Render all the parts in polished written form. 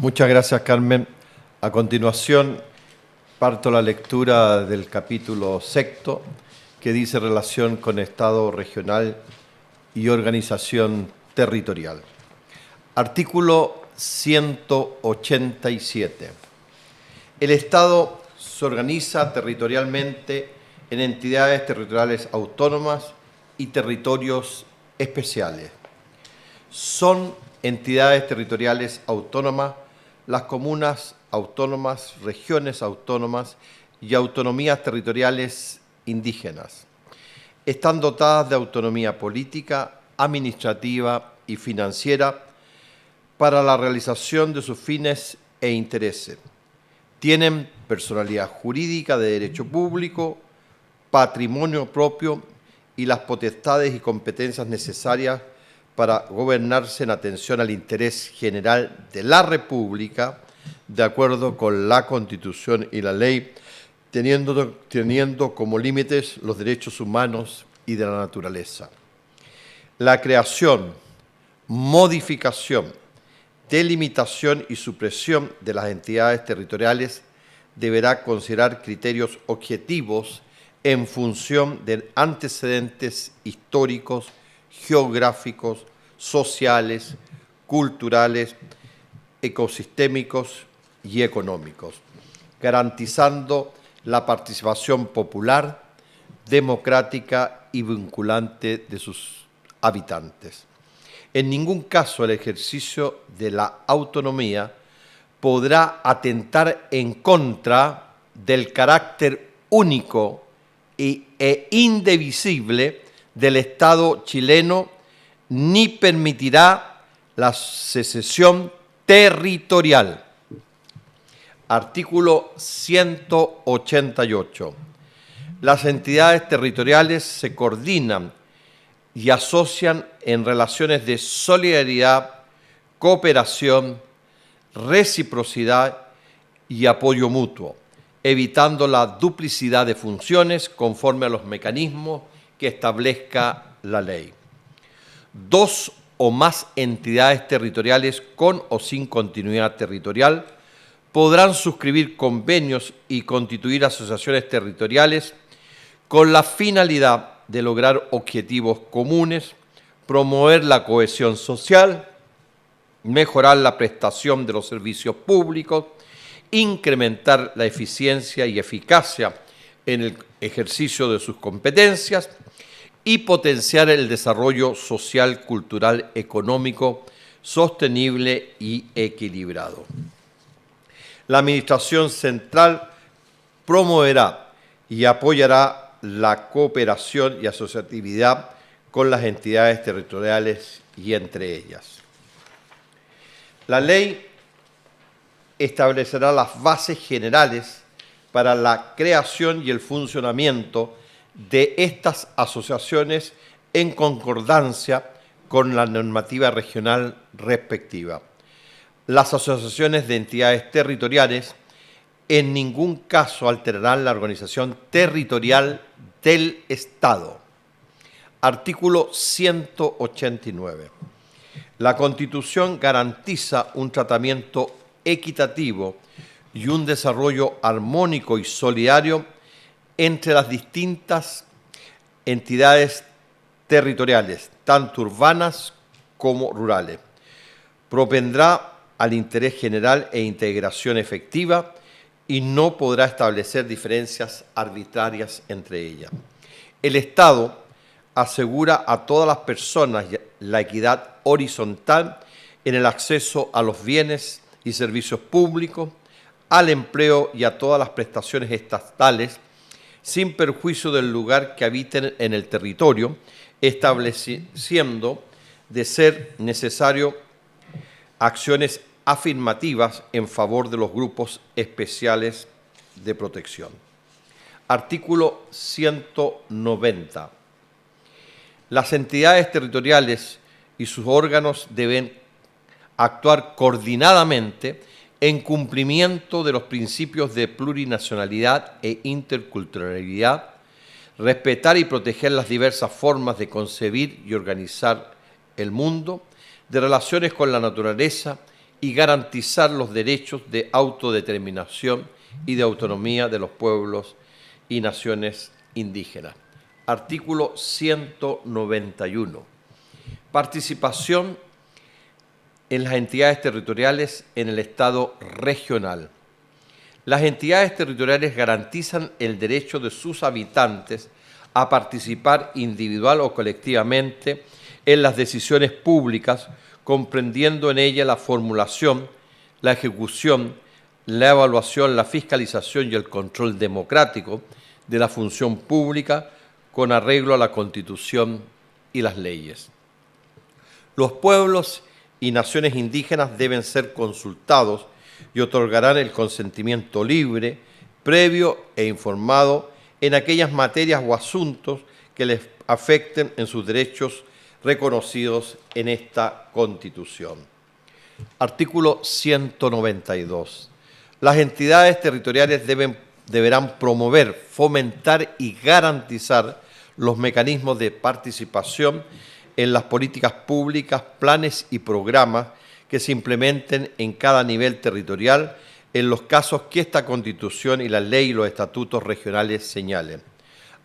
Muchas gracias, Carmen. A continuación, parto la lectura del capítulo sexto, que dice relación con Estado regional y organización territorial. Artículo 187. El Estado se organiza territorialmente en entidades territoriales autónomas y territorios especiales. Son entidades territoriales autónomas las comunas autónomas, regiones autónomas y autonomías territoriales indígenas. Están dotadas de autonomía política, administrativa y financiera para la realización de sus fines e intereses. Tienen personalidad jurídica de derecho público, patrimonio propio y las potestades y competencias necesarias para gobernarse en atención al interés general de la República, de acuerdo con la Constitución y la ley, teniendo como límites los derechos humanos y de la naturaleza. La creación, modificación, delimitación y supresión de las entidades territoriales deberá considerar criterios objetivos en función de antecedentes históricos, geográficos, sociales, culturales, ecosistémicos y económicos, garantizando la participación popular, democrática y vinculante de sus habitantes. En ningún caso el ejercicio de la autonomía podrá atentar en contra del carácter único e indivisible del Estado chileno, ni permitirá la secesión territorial. Artículo 188. Las entidades territoriales se coordinan y asocian en relaciones de solidaridad, cooperación, reciprocidad y apoyo mutuo, evitando la duplicidad de funciones conforme a los mecanismos que establezca la ley. Dos o más entidades territoriales con o sin continuidad territorial podrán suscribir convenios y constituir asociaciones territoriales con la finalidad de lograr objetivos comunes, promover la cohesión social, mejorar la prestación de los servicios públicos, incrementar la eficiencia y eficacia en el ejercicio de sus competencias y potenciar el desarrollo social, cultural, económico, sostenible y equilibrado. La Administración Central promoverá y apoyará la cooperación y asociatividad con las entidades territoriales y entre ellas. La ley establecerá las bases generales para la creación y el funcionamiento de estas asociaciones en concordancia con la normativa regional respectiva. Las asociaciones de entidades territoriales en ningún caso alterarán la organización territorial del Estado. Artículo 189. La Constitución garantiza un tratamiento equitativo y un desarrollo armónico y solidario entre las distintas entidades territoriales, tanto urbanas como rurales. Propendrá al interés general e integración efectiva y no podrá establecer diferencias arbitrarias entre ellas. El Estado asegura a todas las personas la equidad horizontal en el acceso a los bienes y servicios públicos, al empleo y a todas las prestaciones estatales, sin perjuicio del lugar que habiten en el territorio, estableciendo de ser necesario acciones afirmativas en favor de los grupos especiales de protección. Artículo 190. Las entidades territoriales y sus órganos deben actuar coordinadamente en cumplimiento de los principios de plurinacionalidad e interculturalidad, respetar y proteger las diversas formas de concebir y organizar el mundo, de relaciones con la naturaleza y garantizar los derechos de autodeterminación y de autonomía de los pueblos y naciones indígenas. Artículo 191. Participación en las entidades territoriales en el Estado regional. Las entidades territoriales garantizan el derecho de sus habitantes a participar individual o colectivamente en las decisiones públicas, comprendiendo en ella la formulación, la ejecución, la evaluación, la fiscalización y el control democrático de la función pública con arreglo a la Constitución y las leyes. Los pueblos y naciones indígenas deben ser consultados y otorgarán el consentimiento libre, previo e informado en aquellas materias o asuntos que les afecten en sus derechos reconocidos en esta Constitución. Artículo 192. Las entidades territoriales deberán promover, fomentar y garantizar los mecanismos de participación en las políticas públicas, planes y programas que se implementen en cada nivel territorial en los casos que esta Constitución y la ley y los estatutos regionales señalen.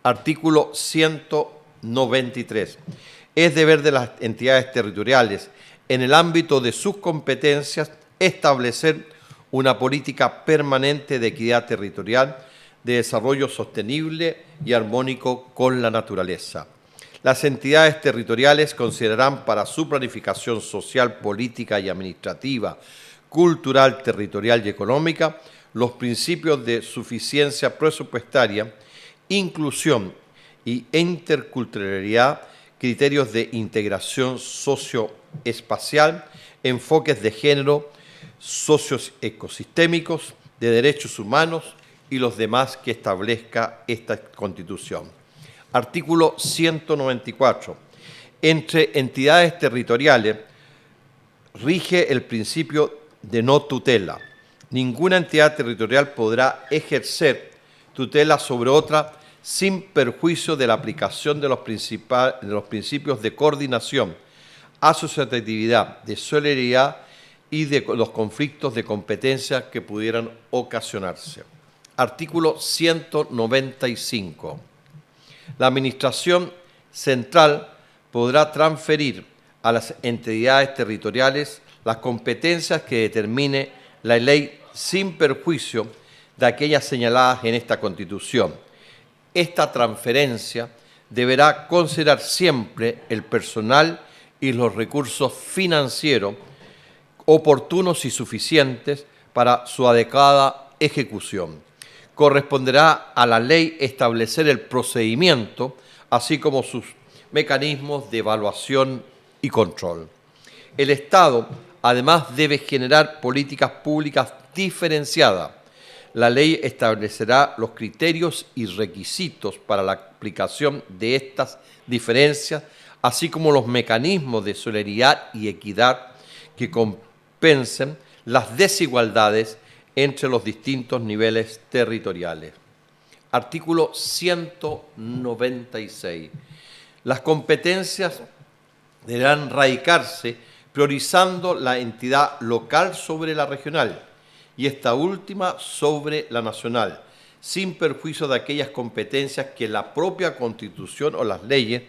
Artículo 193. Es deber de las entidades territoriales, en el ámbito de sus competencias, establecer una política permanente de equidad territorial, de desarrollo sostenible y armónico con la naturaleza. Las entidades territoriales considerarán para su planificación social, política y administrativa, cultural, territorial y económica los principios de suficiencia presupuestaria, inclusión y interculturalidad, criterios de integración socioespacial, enfoques de género, socioecosistémicos, de derechos humanos y los demás que establezca esta Constitución. Artículo 194. Entre entidades territoriales rige el principio de no tutela. Ninguna entidad territorial podrá ejercer tutela sobre otra sin perjuicio de la aplicación de los principios de coordinación, asociatividad, de solidaridad y de los conflictos de competencia que pudieran ocasionarse. Artículo 195. La Administración Central podrá transferir a las entidades territoriales las competencias que determine la ley sin perjuicio de aquellas señaladas en esta Constitución. Esta transferencia deberá considerar siempre el personal y los recursos financieros oportunos y suficientes para su adecuada ejecución. Corresponderá a la ley establecer el procedimiento, así como sus mecanismos de evaluación y control. El Estado, además, debe generar políticas públicas diferenciadas. La ley establecerá los criterios y requisitos para la aplicación de estas diferencias, así como los mecanismos de solidaridad y equidad que compensen las desigualdades entre los distintos niveles territoriales. Artículo 196. Las competencias deberán radicarse priorizando la entidad local sobre la regional y esta última sobre la nacional, sin perjuicio de aquellas competencias que la propia Constitución o las leyes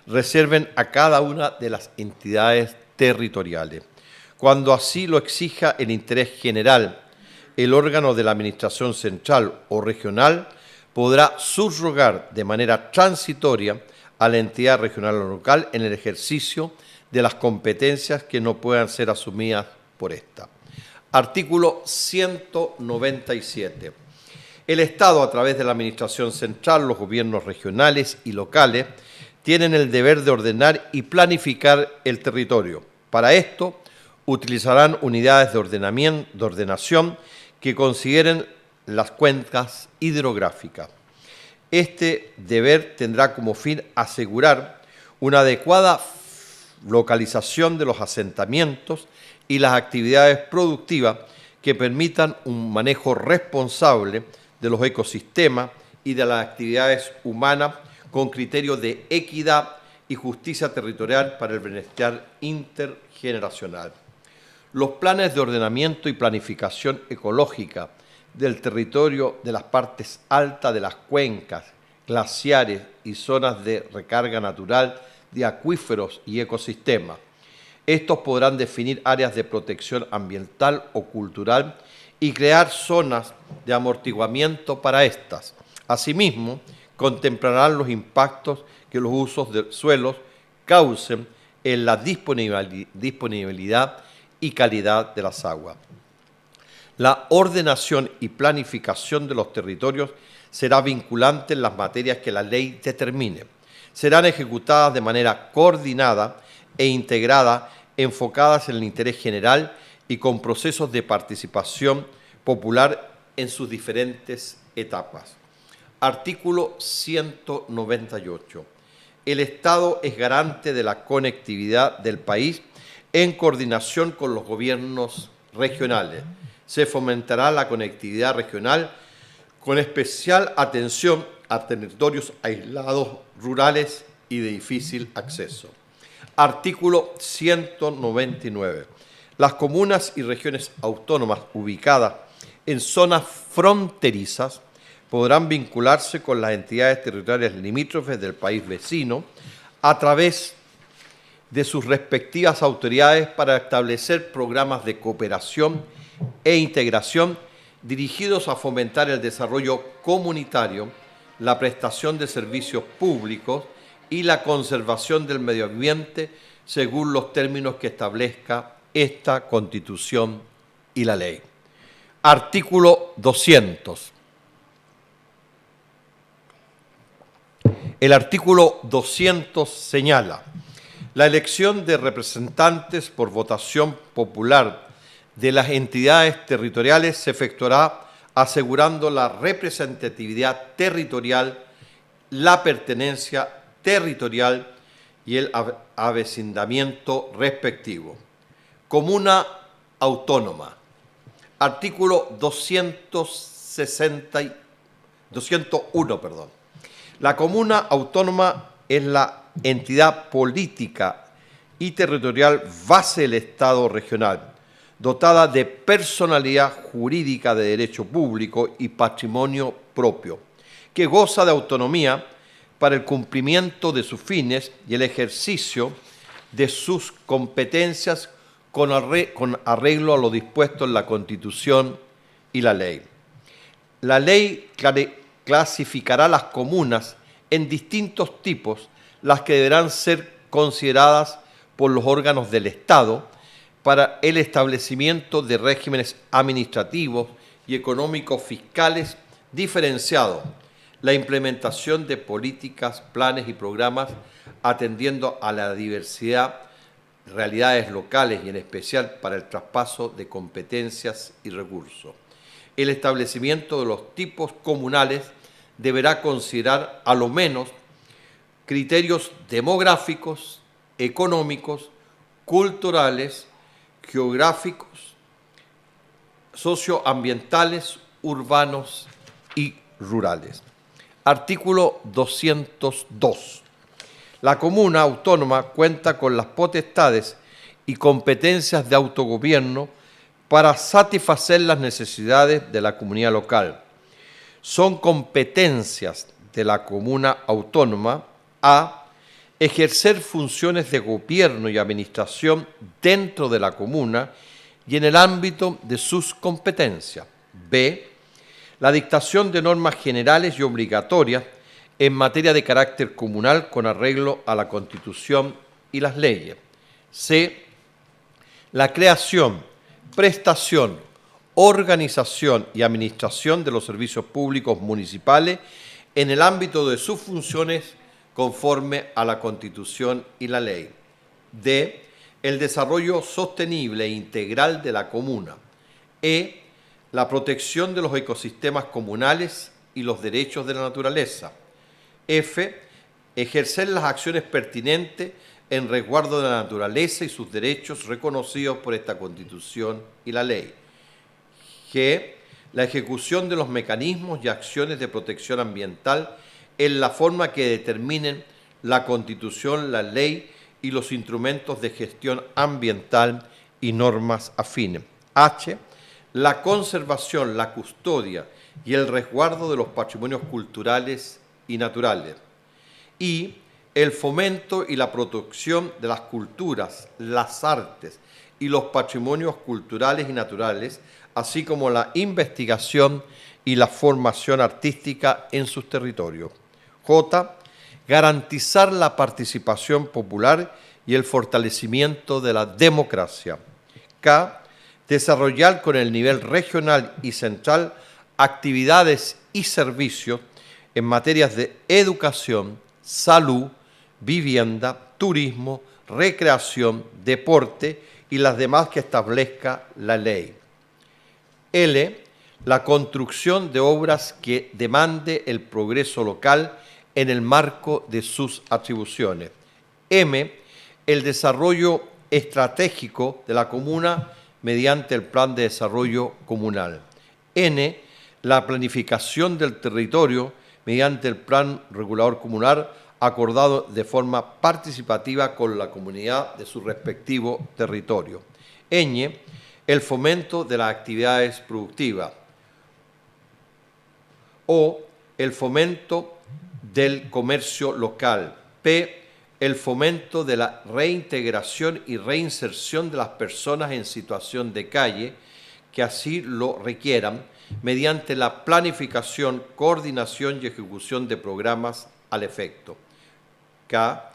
reserven a cada una de las entidades territoriales. Cuando así lo exija el interés general, el órgano de la Administración Central o Regional podrá subrogar de manera transitoria a la entidad regional o local en el ejercicio de las competencias que no puedan ser asumidas por ésta. Artículo 197. El Estado, a través de la Administración Central, los gobiernos regionales y locales, tienen el deber de ordenar y planificar el territorio. Para esto, utilizarán unidades de ordenación que consideren las cuencas hidrográficas. Este deber tendrá como fin asegurar una adecuada localización de los asentamientos y las actividades productivas que permitan un manejo responsable de los ecosistemas y de las actividades humanas con criterios de equidad y justicia territorial para el bienestar intergeneracional. Los planes de ordenamiento y planificación ecológica del territorio de las partes altas de las cuencas, glaciares y zonas de recarga natural de acuíferos y ecosistemas. Estos podrán definir áreas de protección ambiental o cultural y crear zonas de amortiguamiento para estas. Asimismo, contemplarán los impactos que los usos de suelos causen en la disponibilidad y calidad de las aguas. La ordenación y planificación de los territorios será vinculante en las materias que la ley determine. Serán ejecutadas de manera coordinada e integrada, enfocadas en el interés general y con procesos de participación popular en sus diferentes etapas. Artículo 198. El Estado es garante de la conectividad del país en coordinación con los gobiernos regionales. Se fomentará la conectividad regional con especial atención a territorios aislados, rurales y de difícil acceso. Artículo 199. Las comunas y regiones autónomas ubicadas en zonas fronterizas podrán vincularse con las entidades territoriales limítrofes del país vecino a través de sus respectivas autoridades para establecer programas de cooperación e integración dirigidos a fomentar el desarrollo comunitario, la prestación de servicios públicos y la conservación del medio ambiente según los términos que establezca esta Constitución y la ley. Artículo 200. El artículo 200 señala: la elección de representantes por votación popular de las entidades territoriales se efectuará asegurando la representatividad territorial, la pertenencia territorial y el avecindamiento respectivo. Comuna autónoma. Artículo 201. La comuna autónoma es la entidad política y territorial base del Estado regional, dotada de personalidad jurídica de derecho público y patrimonio propio, que goza de autonomía para el cumplimiento de sus fines y el ejercicio de sus competencias con arreglo a lo dispuesto en la Constitución y la ley. La ley clasificará las comunas en distintos tipos, las que deberán ser consideradas por los órganos del Estado para el establecimiento de regímenes administrativos y económicos fiscales diferenciados, la implementación de políticas, planes y programas atendiendo a la diversidad de realidades locales y en especial para el traspaso de competencias y recursos. El establecimiento de los tipos comunales deberá considerar a lo menos criterios demográficos, económicos, culturales, geográficos, socioambientales, urbanos y rurales. Artículo 202. La comuna autónoma cuenta con las potestades y competencias de autogobierno para satisfacer las necesidades de la comunidad local. Son competencias de la comuna autónoma a ejercer funciones de gobierno y administración dentro de la comuna y en el ámbito de sus competencias. B. La dictación de normas generales y obligatorias en materia de carácter comunal con arreglo a la Constitución y las leyes. C. La creación, prestación, organización y administración de los servicios públicos municipales en el ámbito de sus funciones conforme a la Constitución y la ley. D. El desarrollo sostenible e integral de la comuna. E. La protección de los ecosistemas comunales y los derechos de la naturaleza. F. Ejercer las acciones pertinentes en resguardo de la naturaleza y sus derechos reconocidos por esta Constitución y la ley. G. La ejecución de los mecanismos y acciones de protección ambiental en la forma que determinen la Constitución, la ley y los instrumentos de gestión ambiental y normas afines. H. La conservación, la custodia y el resguardo de los patrimonios culturales y naturales. Y el fomento y la protección de las culturas, las artes y los patrimonios culturales y naturales, así como la investigación y la formación artística en sus territorios. J. Garantizar la participación popular y el fortalecimiento de la democracia. K. Desarrollar con el nivel regional y central actividades y servicios en materias de educación, salud, vivienda, turismo, recreación, deporte y las demás que establezca la ley. L. La construcción de obras que demande el progreso local en el marco de sus atribuciones. M. El desarrollo estratégico de la comuna mediante el Plan de Desarrollo Comunal. N. La planificación del territorio mediante el Plan Regulador Comunal acordado de forma participativa con la comunidad de su respectivo territorio. Ñ. El fomento de las actividades productivas. O. El fomento del comercio local. P. El fomento de la reintegración y reinserción de las personas en situación de calle que así lo requieran mediante la planificación, coordinación y ejecución de programas al efecto. K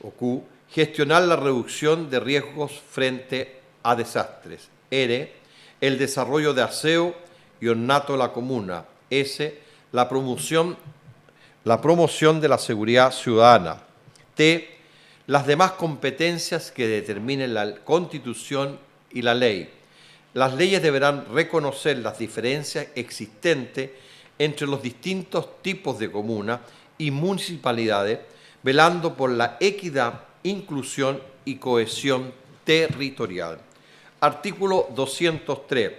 o Q. Gestionar la reducción de riesgos frente a desastres. R. El desarrollo de aseo y ornato de la comuna. S. La promoción de la seguridad ciudadana. T. Las demás competencias que determinen la Constitución y la ley. Las leyes deberán reconocer las diferencias existentes entre los distintos tipos de comunas y municipalidades, velando por la equidad, inclusión y cohesión territorial. Artículo 203.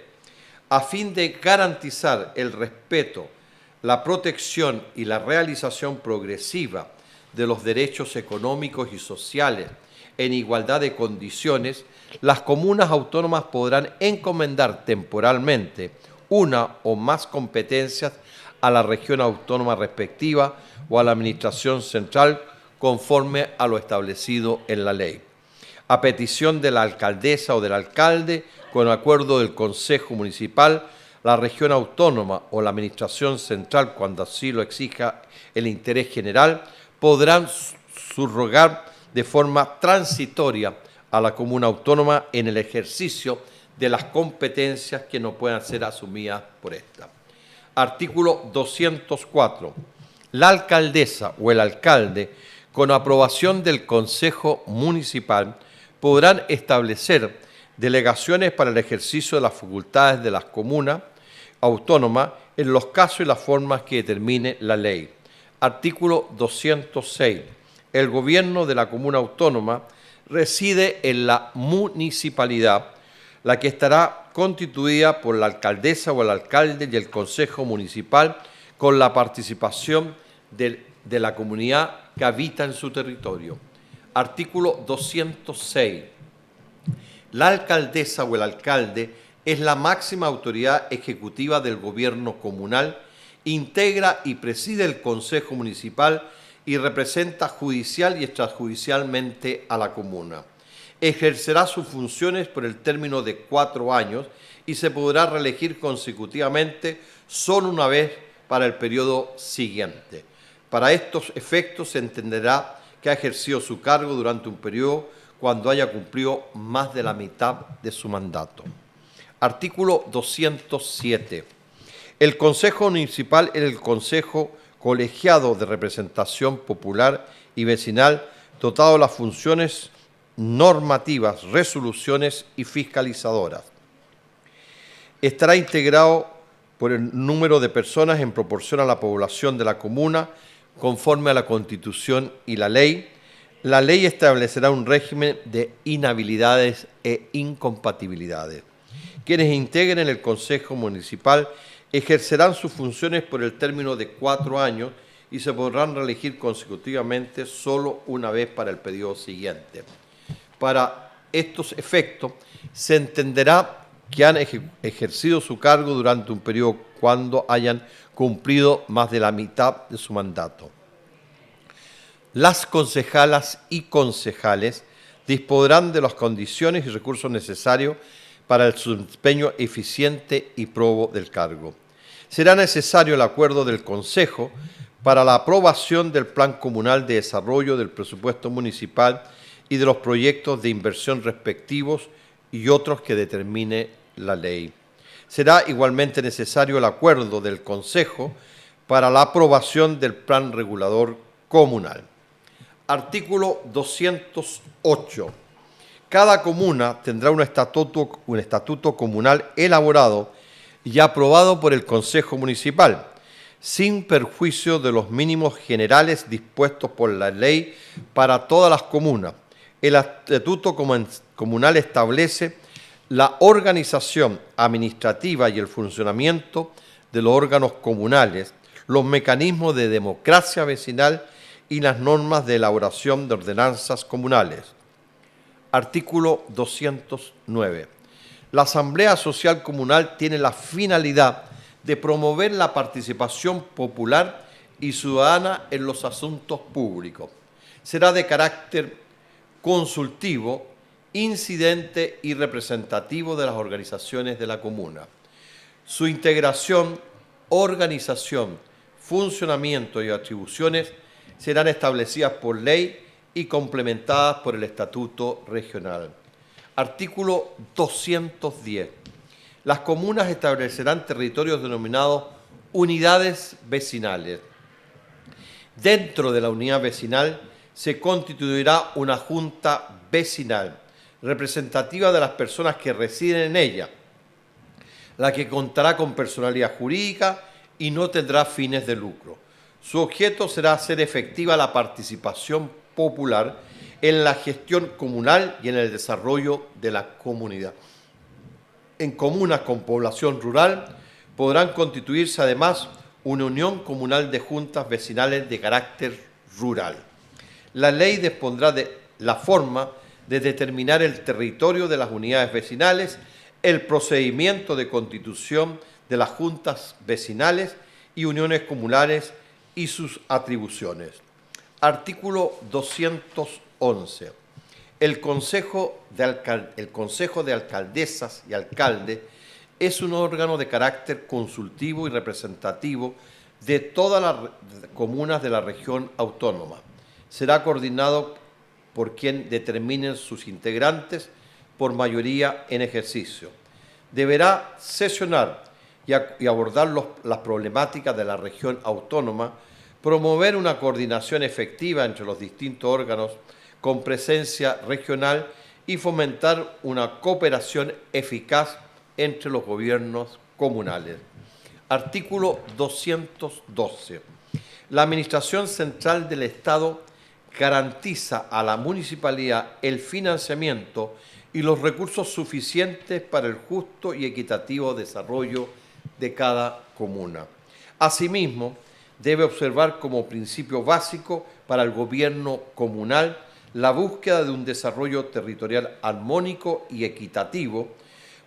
A fin de garantizar el respeto, la protección y la realización progresiva de los derechos económicos y sociales en igualdad de condiciones, las comunas autónomas podrán encomendar temporalmente una o más competencias a la región autónoma respectiva o a la Administración Central conforme a lo establecido en la ley. A petición de la alcaldesa o del alcalde, con acuerdo del Consejo Municipal, la región autónoma o la Administración Central, cuando así lo exija el interés general, podrán subrogar de forma transitoria a la comuna autónoma en el ejercicio de las competencias que no puedan ser asumidas por esta. Artículo 204. La alcaldesa o el alcalde, con aprobación del Consejo Municipal, podrán establecer delegaciones para el ejercicio de las facultades de las comunas autónomas en los casos y las formas que determine la ley. Artículo 206. El gobierno de la comuna autónoma reside en la municipalidad, la que estará constituida por la alcaldesa o el alcalde y el consejo municipal con la participación de la comunidad que habita en su territorio. Artículo 206. La alcaldesa o el alcalde es la máxima autoridad ejecutiva del gobierno comunal, integra y preside el Consejo Municipal y representa judicial y extrajudicialmente a la comuna. Ejercerá sus funciones por el término de 4 años y se podrá reelegir consecutivamente solo una vez para el periodo siguiente. Para estos efectos se entenderá que ha ejercido su cargo durante un periodo cuando haya cumplido más de la mitad de su mandato. Artículo 207. El Consejo Municipal es el Consejo colegiado de representación popular y vecinal dotado de las funciones normativas, resoluciones y fiscalizadoras. Estará integrado por el número de personas en proporción a la población de la comuna, conforme a la Constitución y la ley. La ley establecerá un régimen de inhabilidades e incompatibilidades. Quienes integren el Consejo Municipal ejercerán sus funciones por el término de 4 años y se podrán reelegir consecutivamente solo una vez para el periodo siguiente. Para estos efectos, se entenderá que han ejercido su cargo durante un periodo cuando hayan cumplido más de la mitad de su mandato. Las concejalas y concejales dispondrán de las condiciones y recursos necesarios para el desempeño eficiente y probo del cargo. Será necesario el acuerdo del Consejo para la aprobación del Plan Comunal de Desarrollo del Presupuesto Municipal y de los proyectos de inversión respectivos y otros que determine la ley. Será igualmente necesario el acuerdo del Consejo para la aprobación del Plan Regulador Comunal. Artículo 208. Cada comuna tendrá un estatuto comunal elaborado y aprobado por el Consejo Municipal, sin perjuicio de los mínimos generales dispuestos por la ley para todas las comunas. El estatuto comunal establece la organización administrativa y el funcionamiento de los órganos comunales, los mecanismos de democracia vecinal y las normas de elaboración de ordenanzas comunales. Artículo 209. La Asamblea Social Comunal tiene la finalidad de promover la participación popular y ciudadana en los asuntos públicos. Será de carácter consultivo, incidente y representativo de las organizaciones de la comuna. Su integración, organización, funcionamiento y atribuciones serán establecidas por ley y complementadas por el Estatuto Regional. Artículo 210. Las comunas establecerán territorios denominados unidades vecinales. Dentro de la unidad vecinal se constituirá una junta vecinal, representativa de las personas que residen en ella, la que contará con personalidad jurídica y no tendrá fines de lucro. Su objeto será hacer efectiva la participación popular en la gestión comunal y en el desarrollo de la comunidad. En comunas con población rural podrán constituirse además una unión comunal de juntas vecinales de carácter rural. La ley dispondrá de la forma de determinar el territorio de las unidades vecinales, el procedimiento de constitución de las juntas vecinales y uniones comunales y sus atribuciones. Artículo 211. El Consejo de Alcaldesas y Alcalde es un órgano de carácter consultivo y representativo de todas las comunas de la región autónoma. Será coordinado por quien determinen sus integrantes por mayoría en ejercicio. Deberá sesionar y abordar las problemáticas de la región autónoma, promover una coordinación efectiva entre los distintos órganos con presencia regional y fomentar una cooperación eficaz entre los gobiernos comunales. Artículo 212. La Administración Central del Estado garantiza a la municipalidad el financiamiento y los recursos suficientes para el justo y equitativo desarrollo de cada comuna. Asimismo, debe observar como principio básico para el gobierno comunal la búsqueda de un desarrollo territorial armónico y equitativo,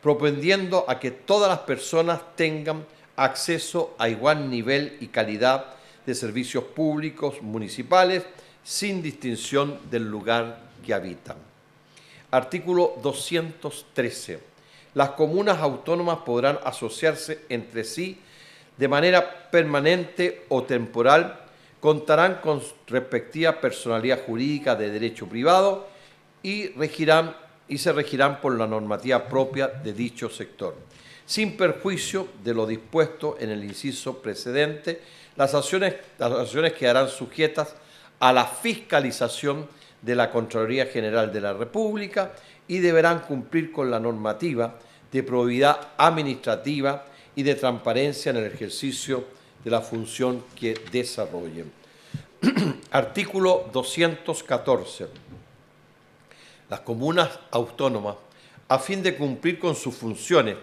propendiendo a que todas las personas tengan acceso a igual nivel y calidad de servicios públicos municipales sin distinción del lugar que habitan. Artículo 213. Las comunas autónomas podrán asociarse entre sí de manera permanente o temporal, contarán con respectiva personalidad jurídica de derecho privado y se regirán por la normativa propia de dicho sector. Sin perjuicio de lo dispuesto en el inciso precedente, las acciones quedarán sujetas a la fiscalización de la Contraloría General de la República y deberán cumplir con la normativa de probidad administrativa y de transparencia en el ejercicio de la función que desarrollen. Artículo 214. Las comunas autónomas, a fin de cumplir con sus funciones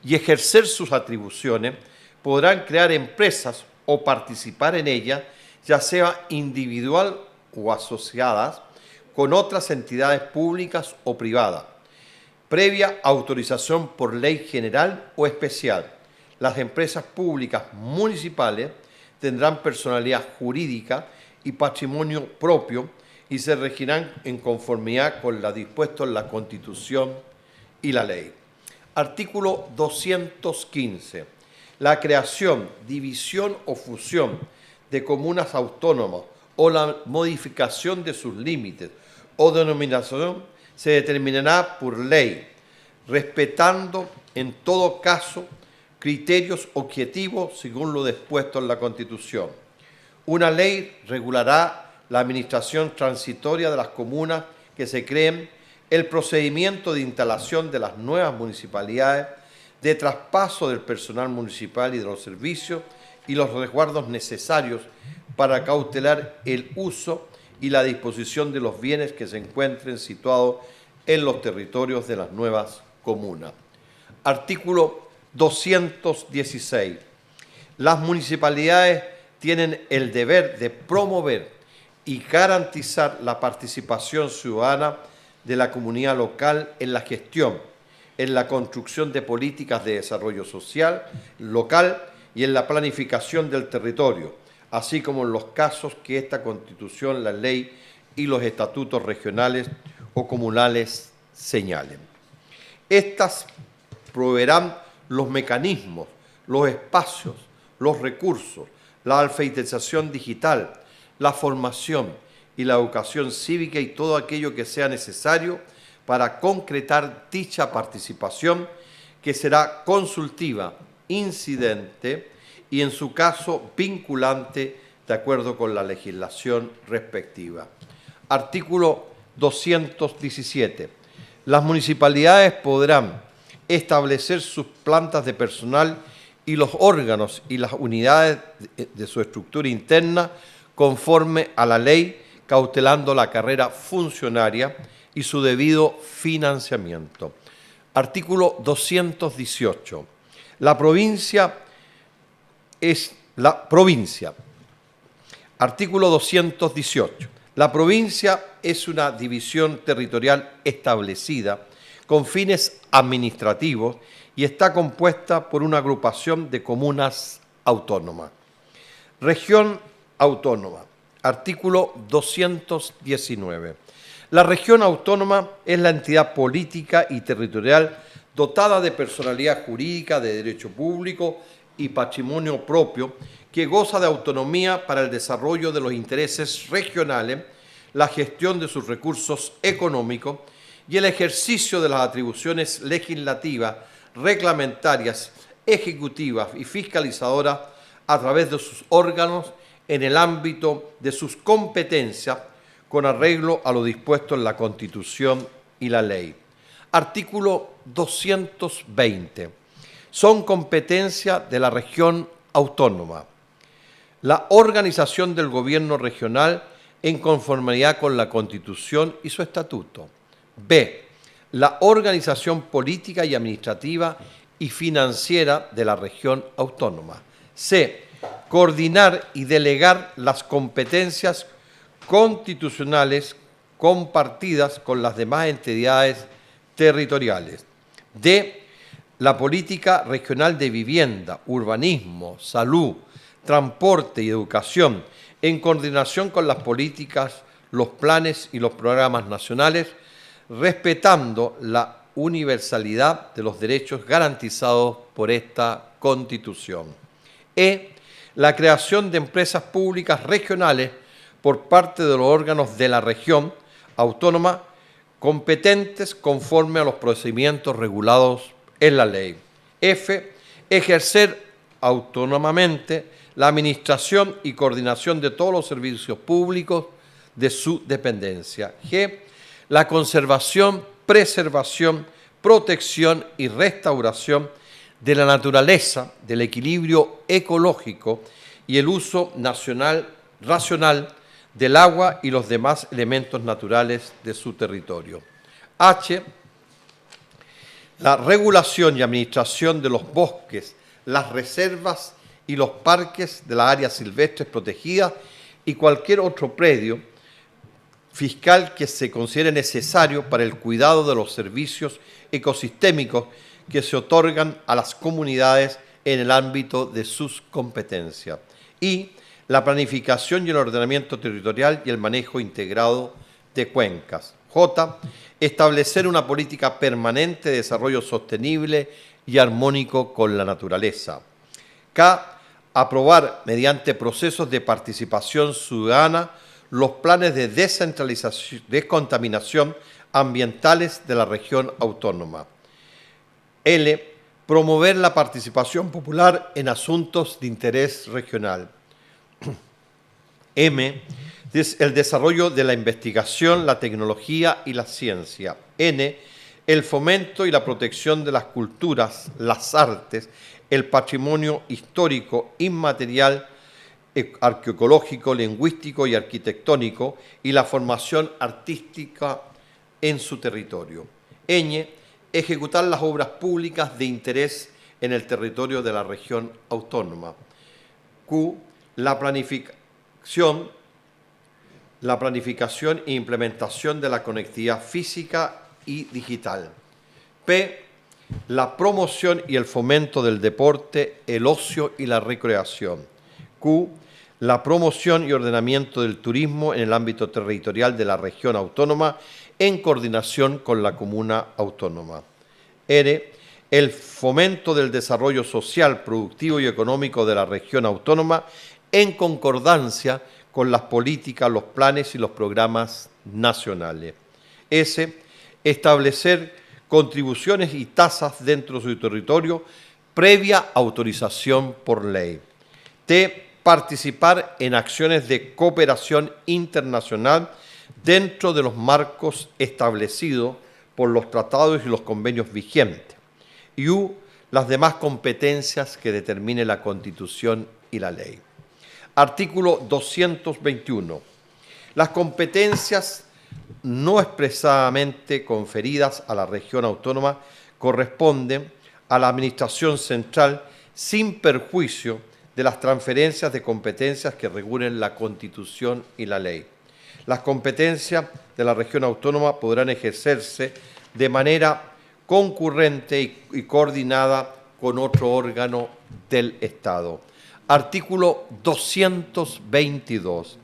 y ejercer sus atribuciones, podrán crear empresas o participar en ellas, ya sea individual o asociadas con otras entidades públicas o privadas, previa autorización por ley general o especial. Las empresas públicas municipales tendrán personalidad jurídica y patrimonio propio y se regirán en conformidad con lo dispuesto en la Constitución y la ley. Artículo 215. La creación, división o fusión de comunas autónomas o la modificación de sus límites o denominación se determinará por ley, respetando en todo caso criterios objetivos según lo dispuesto en la Constitución. Una ley regulará la administración transitoria de las comunas que se creen, el procedimiento de instalación de las nuevas municipalidades, de traspaso del personal municipal y de los servicios y los resguardos necesarios para cautelar el uso y la disposición de los bienes que se encuentren situados en los territorios de las nuevas comunas. Artículo 216. Las municipalidades tienen el deber de promover y garantizar la participación ciudadana de la comunidad local en la gestión, en la construcción de políticas de desarrollo social local y en la planificación del territorio, así como en los casos que esta Constitución, la ley y los estatutos regionales o comunales señalen. Estas proveerán los mecanismos, los espacios, los recursos, la alfabetización digital, la formación y la educación cívica y todo aquello que sea necesario para concretar dicha participación, que será consultiva, incidente y, en su caso, vinculante de acuerdo con la legislación respectiva. Artículo 217. Las municipalidades podrán establecer sus plantas de personal y los órganos y las unidades de su estructura interna conforme a la ley, cautelando la carrera funcionaria y su debido financiamiento. Artículo 218. La provincia es la provincia. Artículo 218. La provincia es una división territorial establecida con fines administrativos y está compuesta por una agrupación de comunas autónomas. Región autónoma. Artículo 219. La región autónoma es la entidad política y territorial dotada de personalidad jurídica, de derecho público y patrimonio propio, que goza de autonomía para el desarrollo de los intereses regionales, la gestión de sus recursos económicos y el ejercicio de las atribuciones legislativas, reglamentarias, ejecutivas y fiscalizadoras a través de sus órganos en el ámbito de sus competencias, con arreglo a lo dispuesto en la Constitución y la ley. Artículo 220. Son competencia de la región autónoma la organización del gobierno regional en conformidad con la Constitución y su estatuto. B. La organización política y administrativa y financiera de la región autónoma. C. Coordinar y delegar las competencias constitucionales compartidas con las demás entidades territoriales. D. La política regional de vivienda, urbanismo, salud, transporte y educación, en coordinación con las políticas, los planes y los programas nacionales, respetando la universalidad de los derechos garantizados por esta Constitución. E. La creación de empresas públicas regionales por parte de los órganos de la región autónoma competentes conforme a los procedimientos regulados en la ley. F. Ejercer autónomamente la administración y coordinación de todos los servicios públicos de su dependencia. G. La conservación, preservación, protección y restauración de la naturaleza, del equilibrio ecológico y el uso racional del agua y los demás elementos naturales de su territorio. H. La regulación y administración de los bosques, las reservas y los parques de las áreas silvestres protegidas y cualquier otro predio fiscal que se considere necesario para el cuidado de los servicios ecosistémicos que se otorgan a las comunidades en el ámbito de sus competencias. Y la planificación y el ordenamiento territorial y el manejo integrado de cuencas. J. Establecer una política permanente de desarrollo sostenible y armónico con la naturaleza. K. Aprobar mediante procesos de participación ciudadana los planes de descentralización, descontaminación ambientales de la región autónoma. L. Promover la participación popular en asuntos de interés regional. M. El desarrollo de la investigación, la tecnología y la ciencia. N. El fomento y la protección de las culturas, las artes, el patrimonio histórico, inmaterial, arqueológico, lingüístico y arquitectónico y la formación artística en su territorio. Ñ. Ejecutar las obras públicas de interés en el territorio de la región autónoma. Q. La planificación e implementación de la conectividad física y digital. P. La promoción y el fomento del deporte, el ocio y la recreación. Q. La promoción y ordenamiento del turismo en el ámbito territorial de la región autónoma en coordinación con la comuna autónoma. R. El fomento del desarrollo social, productivo y económico de la región autónoma en concordancia con las políticas, los planes y los programas nacionales. S. Establecer contribuciones y tasas dentro de su territorio previa autorización por ley. T. Participar en acciones de cooperación internacional dentro de los marcos establecidos por los tratados y los convenios vigentes. Y U. Las demás competencias que determine la Constitución y la ley. Artículo 221. Las competencias no expresamente conferidas a la región autónoma corresponden a la Administración Central sin perjuicio de las transferencias de competencias que regulen la Constitución y la ley. Las competencias de la región autónoma podrán ejercerse de manera concurrente y coordinada con otro órgano del Estado. Artículo 222.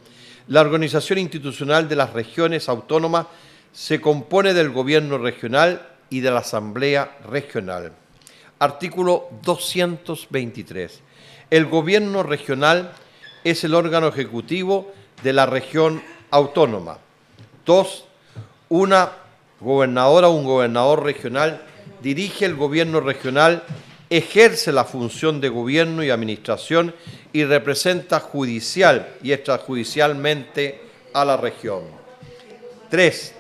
La organización institucional de las regiones autónomas se compone del Gobierno regional y de la Asamblea Regional. Artículo 223. El Gobierno regional es el órgano ejecutivo de la región autónoma. 2. Una gobernadora o un gobernador regional dirige el Gobierno regional, ejerce la función de gobierno y administración y representa judicial y extrajudicialmente a la región. 3.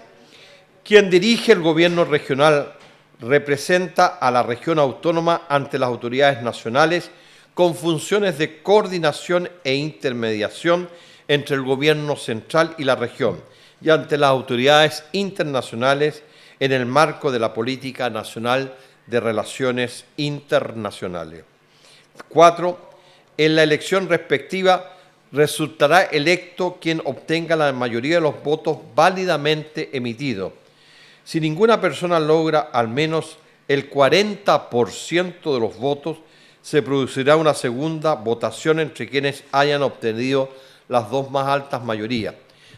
Quien dirige el gobierno regional representa a la región autónoma ante las autoridades nacionales con funciones de coordinación e intermediación entre el gobierno central y la región y ante las autoridades internacionales en el marco de la política nacional de relaciones internacionales. 4. En la elección respectiva resultará electo quien obtenga la mayoría de los votos válidamente emitidos. Si ninguna persona logra al menos el 40% de los votos, se producirá una segunda votación entre quienes hayan obtenido las dos más altas mayorías.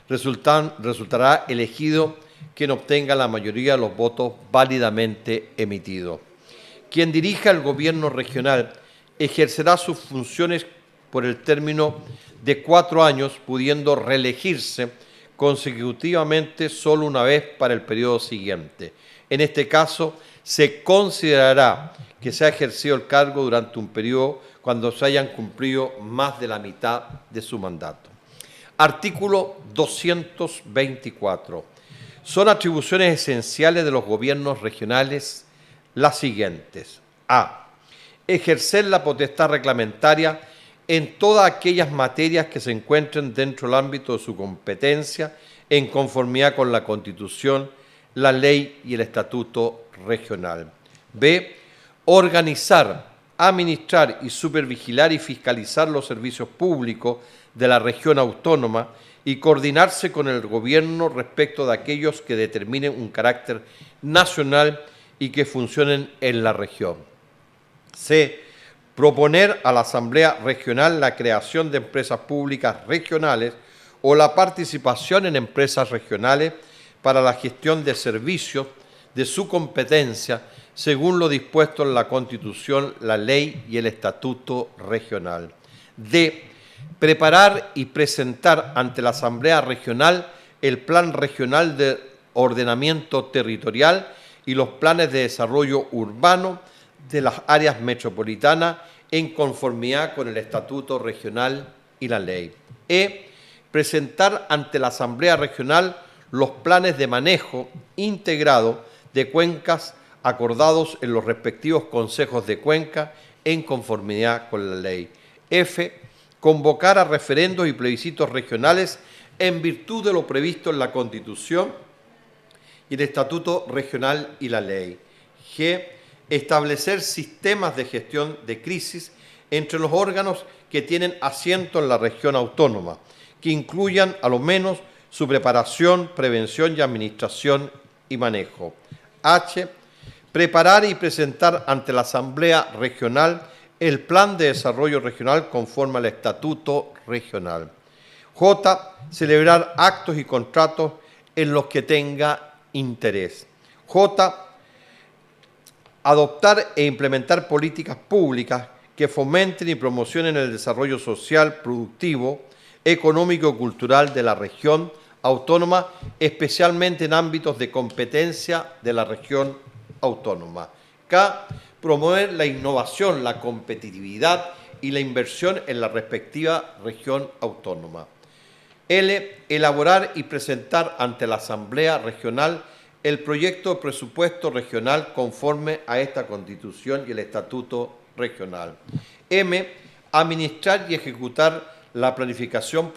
Resultará elegido quien obtenga la mayoría de los votos válidamente emitidos. Quien dirija el gobierno regional ejercerá sus funciones por el término de 4 años, pudiendo reelegirse consecutivamente solo una vez para el periodo siguiente. En este caso, se considerará que se ha ejercido el cargo durante un periodo cuando se hayan cumplido más de la mitad de su mandato. Artículo 224. Son atribuciones esenciales de los gobiernos regionales las siguientes. A. Ejercer la potestad reglamentaria en todas aquellas materias que se encuentren dentro del ámbito de su competencia en conformidad con la Constitución, la ley y el Estatuto regional. B. Organizar, administrar y supervigilar y fiscalizar los servicios públicos de la región autónoma y coordinarse con el Gobierno respecto de aquellos que determinen un carácter nacional y que funcionen en la región. C. Proponer a la Asamblea Regional la creación de empresas públicas regionales o la participación en empresas regionales para la gestión de servicios de su competencia, según lo dispuesto en la Constitución, la Ley y el Estatuto Regional. D. Preparar y presentar ante la Asamblea Regional el Plan Regional de Ordenamiento Territorial y los planes de desarrollo urbano de las áreas metropolitanas en conformidad con el Estatuto Regional y la Ley. E. Presentar ante la Asamblea Regional los planes de manejo integrado de cuencas acordados en los respectivos consejos de cuenca en conformidad con la ley. F. Convocar a referendos y plebiscitos regionales en virtud de lo previsto en la Constitución y el Estatuto Regional y la ley. G. Establecer sistemas de gestión de crisis entre los órganos que tienen asiento en la región autónoma, que incluyan a lo menos su preparación, prevención y administración y manejo. H. Preparar y presentar ante la Asamblea Regional el Plan de Desarrollo Regional conforme al Estatuto Regional. J. Celebrar actos y contratos en los que tenga interés. J. Adoptar e implementar políticas públicas que fomenten y promocionen el desarrollo social, productivo, económico y cultural de la región autónoma, especialmente en ámbitos de competencia de la región autónoma. K. Promover la innovación, la competitividad y la inversión en la respectiva región autónoma. L. Elaborar y presentar ante la Asamblea Regional el proyecto de presupuesto regional conforme a esta Constitución y el Estatuto Regional. M. Administrar y ejecutar la planificación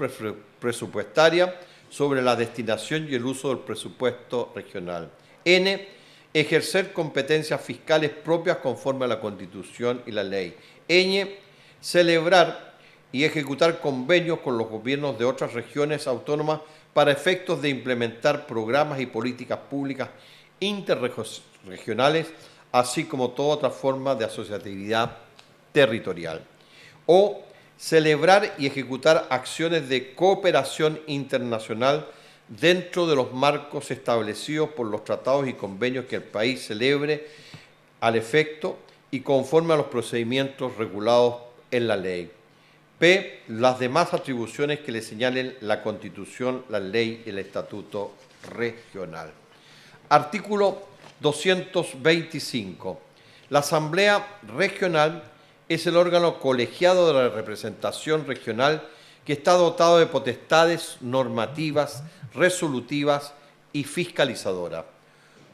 presupuestaria sobre la destinación y el uso del presupuesto regional. N. Ejercer competencias fiscales propias conforme a la Constitución y la ley. Ñ. Celebrar y ejecutar convenios con los gobiernos de otras regiones autónomas para efectos de implementar programas y políticas públicas interregionales, así como toda otra forma de asociatividad territorial. O celebrar y ejecutar acciones de cooperación internacional dentro de los marcos establecidos por los tratados y convenios que el país celebre al efecto y conforme a los procedimientos regulados en la ley. P. Las demás atribuciones que le señalen la Constitución, la ley y el Estatuto Regional. Artículo 225. La Asamblea Regional es el órgano colegiado de la representación regional que está dotado de potestades normativas, resolutivas y fiscalizadoras.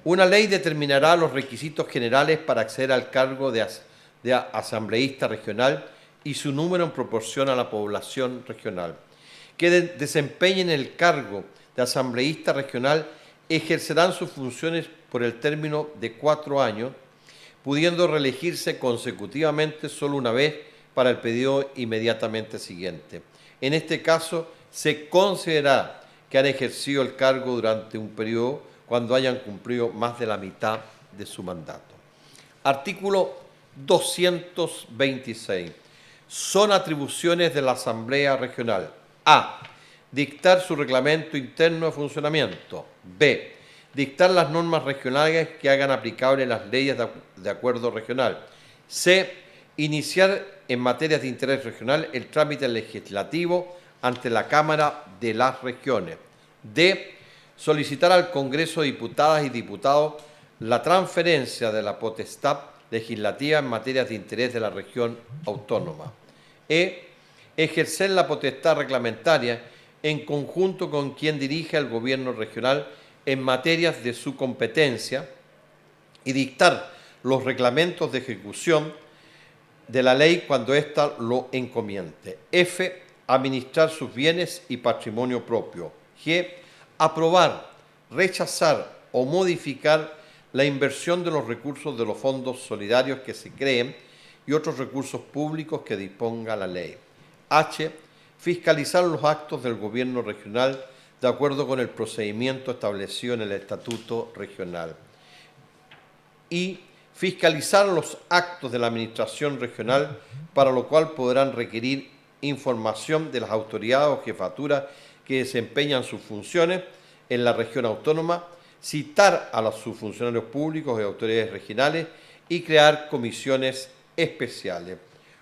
Una ley determinará los requisitos generales para acceder al cargo de asambleísta regional y su número en proporción a la población regional. Que desempeñen el cargo de asambleísta regional ejercerán sus funciones por el término de 4 años, pudiendo reelegirse consecutivamente solo una vez para el periodo inmediatamente siguiente. En este caso, se considerará que han ejercido el cargo durante un periodo cuando hayan cumplido más de la mitad de su mandato. Artículo 226. Son atribuciones de la Asamblea Regional: A. Dictar su reglamento interno de funcionamiento. B. Dictar las normas regionales que hagan aplicables las leyes de acuerdo regional. C. Iniciar en materias de interés regional el trámite legislativo ante la Cámara de las Regiones. D. Solicitar al Congreso de Diputadas y Diputados la transferencia de la potestad legislativa en materias de interés de la región autónoma. E. Ejercer la potestad reglamentaria en conjunto con quien dirige al gobierno regional en materias de su competencia y dictar los reglamentos de ejecución de la ley cuando ésta lo encomiende. F. Administrar sus bienes y patrimonio propio. G. Aprobar, rechazar o modificar la inversión de los recursos de los fondos solidarios que se creen y otros recursos públicos que disponga la ley. H. fiscalizar los actos del gobierno regional de acuerdo con el procedimiento establecido en el Estatuto Regional. Y fiscalizar los actos de la Administración Regional, para lo cual podrán requerir información de las autoridades o jefaturas que desempeñan sus funciones en la región autónoma, citar a sus funcionarios públicos y autoridades regionales y crear comisiones especiales.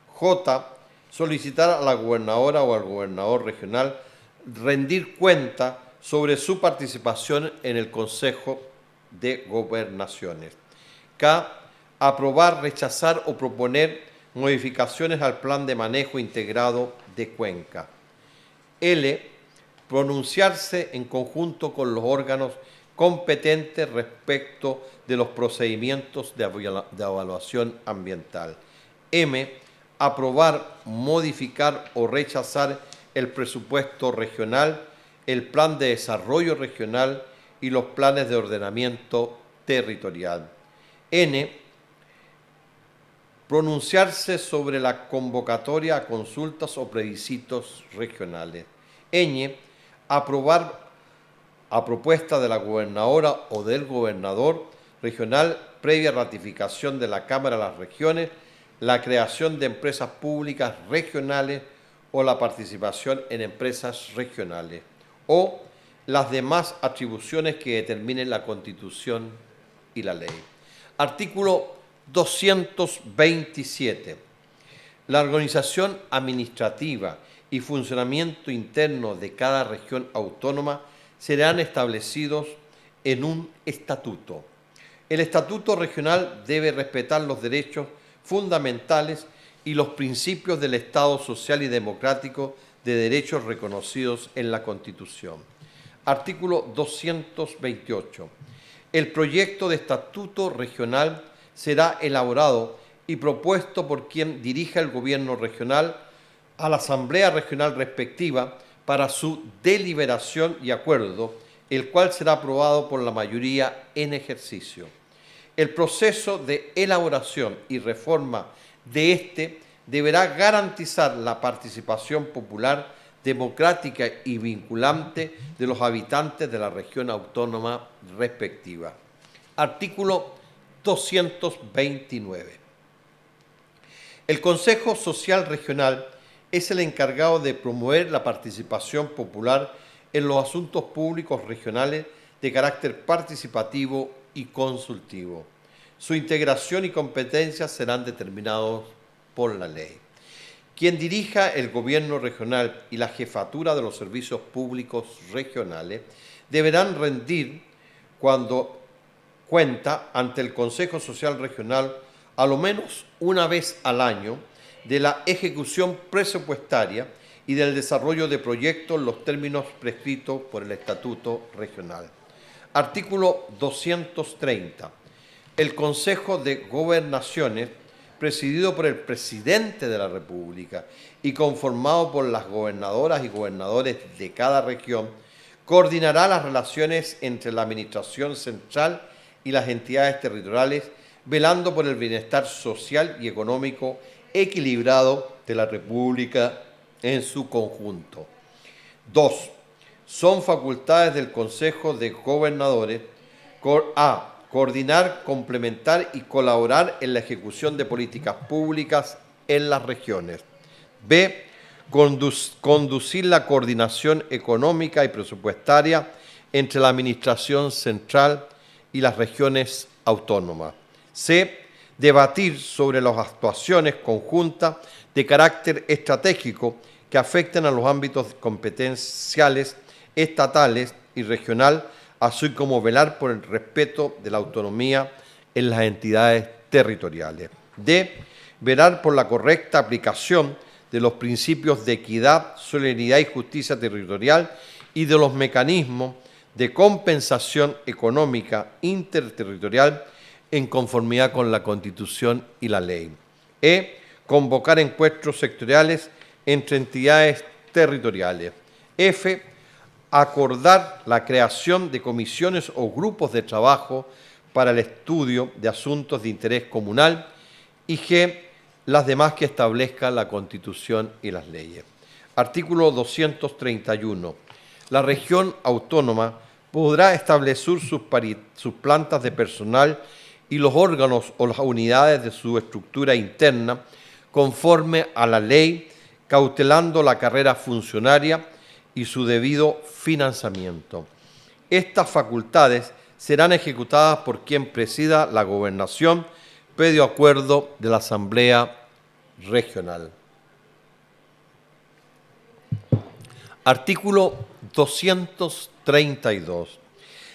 J. Solicitar a la gobernadora o al gobernador regional rendir cuenta sobre su participación en el Consejo de Gobernaciones. K. Aprobar, rechazar o proponer modificaciones al Plan de Manejo Integrado de Cuenca. L. Pronunciarse en conjunto con los órganos competentes respecto de los procedimientos de evaluación ambiental. M. Aprobar, modificar o rechazar el presupuesto regional, el plan de desarrollo regional y los planes de ordenamiento territorial. N. Pronunciarse sobre la convocatoria a consultas o plebiscitos regionales. Ñ. Aprobar a propuesta de la gobernadora o del gobernador regional, previa ratificación de la Cámara de las Regiones, la creación de empresas públicas regionales o la participación en empresas regionales, o las demás atribuciones que determinen la Constitución y la ley. Artículo 227. La organización administrativa y funcionamiento interno de cada región autónoma serán establecidos en un estatuto. El estatuto regional debe respetar los derechos fundamentales y los principios del Estado social y democrático de derechos reconocidos en la Constitución. Artículo 228. El proyecto de estatuto regional será elaborado y propuesto por quien dirija el gobierno regional a la Asamblea Regional respectiva para su deliberación y acuerdo, el cual será aprobado por la mayoría en ejercicio. El proceso de elaboración y reforma de este deberá garantizar la participación popular, democrática y vinculante de los habitantes de la región autónoma respectiva. Artículo 229. El Consejo Social Regional es el encargado de promover la participación popular en los asuntos públicos regionales de carácter participativo y consultivo. Su integración y competencias serán determinados por la ley. Quien dirija el gobierno regional y la jefatura de los servicios públicos regionales deberán rendir cuenta ante el Consejo Social Regional a lo menos una vez al año de la ejecución presupuestaria y del desarrollo de proyectos en los términos prescritos por el Estatuto Regional. Artículo 230. El Consejo de Gobernaciones, presidido por el Presidente de la República y conformado por las gobernadoras y gobernadores de cada región, coordinará las relaciones entre la Administración Central y las entidades territoriales, velando por el bienestar social y económico equilibrado de la República en su conjunto. 2. Son facultades del Consejo de Gobernadores a. Coordinar, complementar y colaborar en la ejecución de políticas públicas en las regiones. B. Conducir la coordinación económica y presupuestaria entre la Administración Central y las regiones autónomas. C. Debatir sobre las actuaciones conjuntas de carácter estratégico que afecten a los ámbitos competenciales estatales y regional, así como velar por el respeto de la autonomía en las entidades territoriales. D. Velar por la correcta aplicación de los principios de equidad, solidaridad y justicia territorial y de los mecanismos de compensación económica interterritorial en conformidad con la Constitución y la ley. E. Convocar encuentros sectoriales entre entidades territoriales. F. Acordar la creación de comisiones o grupos de trabajo para el estudio de asuntos de interés comunal. Y G. Las demás que establezca la Constitución y las leyes. Artículo 231. La región autónoma podrá establecer sus plantas de personal y los órganos o las unidades de su estructura interna conforme a la ley, cautelando la carrera funcionaria y su debido financiamiento. Estas facultades serán ejecutadas por quien presida la gobernación, previo acuerdo de la Asamblea Regional. Artículo 232.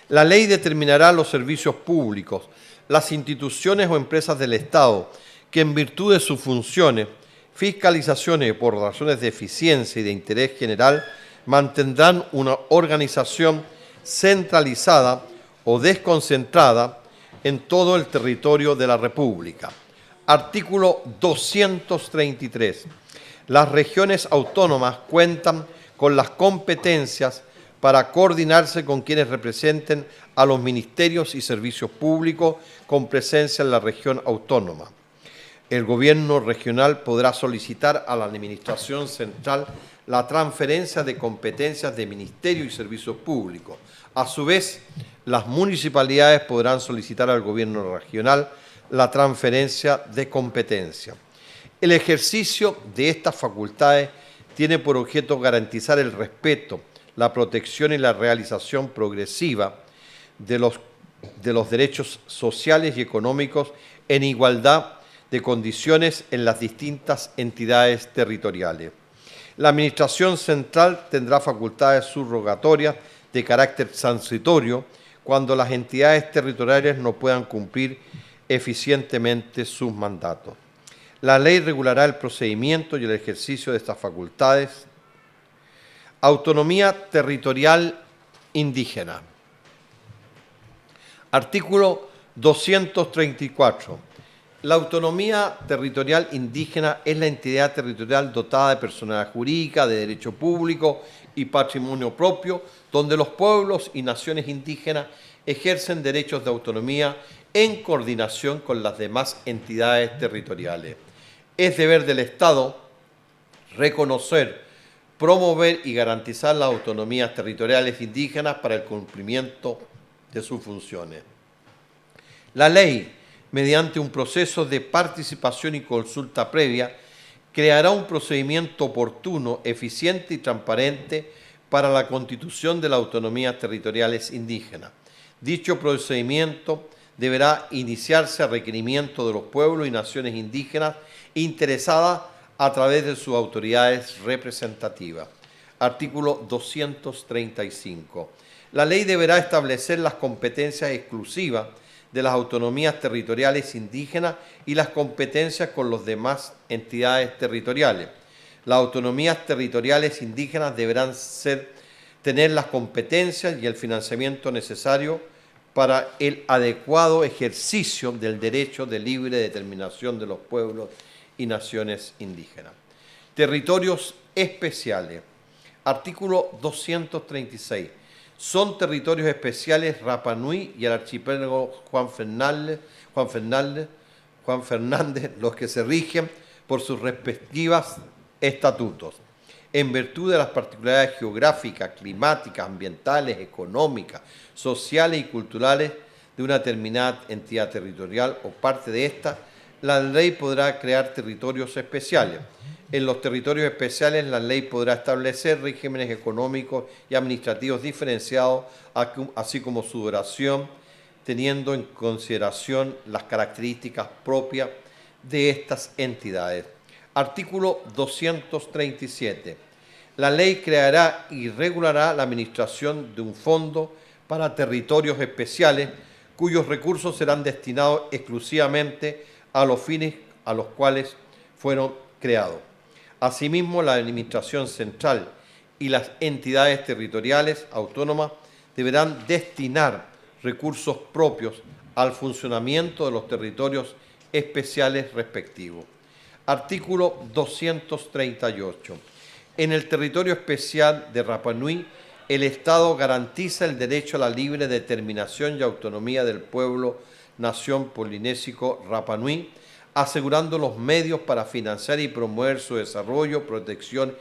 La ley determinará los servicios públicos, las instituciones o empresas del Estado que en virtud de sus funciones, fiscalizaciones y por razones de eficiencia y de interés general mantendrán una organización centralizada o desconcentrada en todo el territorio de la República. Artículo 233. Las regiones autónomas cuentan con las competencias para coordinarse con quienes representen a los ministerios y servicios públicos con presencia en la región autónoma. El gobierno regional podrá solicitar a la Administración Central la transferencia de competencias de ministerio y servicios públicos. A su vez, las municipalidades podrán solicitar al gobierno regional la transferencia de competencia. El ejercicio de estas facultades tiene por objeto garantizar el respeto, la protección y la realización progresiva de los derechos sociales y económicos en igualdad de condiciones en las distintas entidades territoriales. La Administración Central tendrá facultades subrogatorias de carácter transitorio cuando las entidades territoriales no puedan cumplir eficientemente sus mandatos. La ley regulará el procedimiento y el ejercicio de estas facultades. Autonomía territorial indígena. Artículo 234. La autonomía territorial indígena es la entidad territorial dotada de personalidad jurídica, de derecho público y patrimonio propio, donde los pueblos y naciones indígenas ejercen derechos de autonomía en coordinación con las demás entidades territoriales. Es deber del Estado reconocer, promover y garantizar las autonomías territoriales indígenas para el cumplimiento de sus funciones. La ley, mediante un proceso de participación y consulta previa, creará un procedimiento oportuno, eficiente y transparente para la constitución de las autonomías territoriales indígenas. Dicho procedimiento deberá iniciarse a requerimiento de los pueblos y naciones indígenas interesadas a través de sus autoridades representativas. Artículo 235. La ley deberá establecer las competencias exclusivas de las autonomías territoriales indígenas y las competencias con las demás entidades territoriales. Las autonomías territoriales indígenas deberán tener las competencias y el financiamiento necesario para el adecuado ejercicio del derecho de libre determinación de los pueblos y naciones indígenas. Territorios especiales. Artículo 236. Son territorios especiales Rapa Nui y el archipiélago Juan Fernández los que se rigen por sus respectivos estatutos. En virtud de las particularidades geográficas, climáticas, ambientales, económicas, sociales y culturales de una determinada entidad territorial o parte de esta, la ley podrá crear territorios especiales. En los territorios especiales, la ley podrá establecer regímenes económicos y administrativos diferenciados, así como su duración, teniendo en consideración las características propias de estas entidades. Artículo 237. La ley creará y regulará la administración de un fondo para territorios especiales, cuyos recursos serán destinados exclusivamente a los fines a los cuales fueron creados. Asimismo, la Administración Central y las entidades territoriales autónomas deberán destinar recursos propios al funcionamiento de los territorios especiales respectivos. Artículo 238. En el territorio especial de Rapa Nui, el Estado garantiza el derecho a la libre determinación y autonomía del pueblo nación polinésico Rapa Nui, asegurando los medios para financiar y promover su desarrollo, protección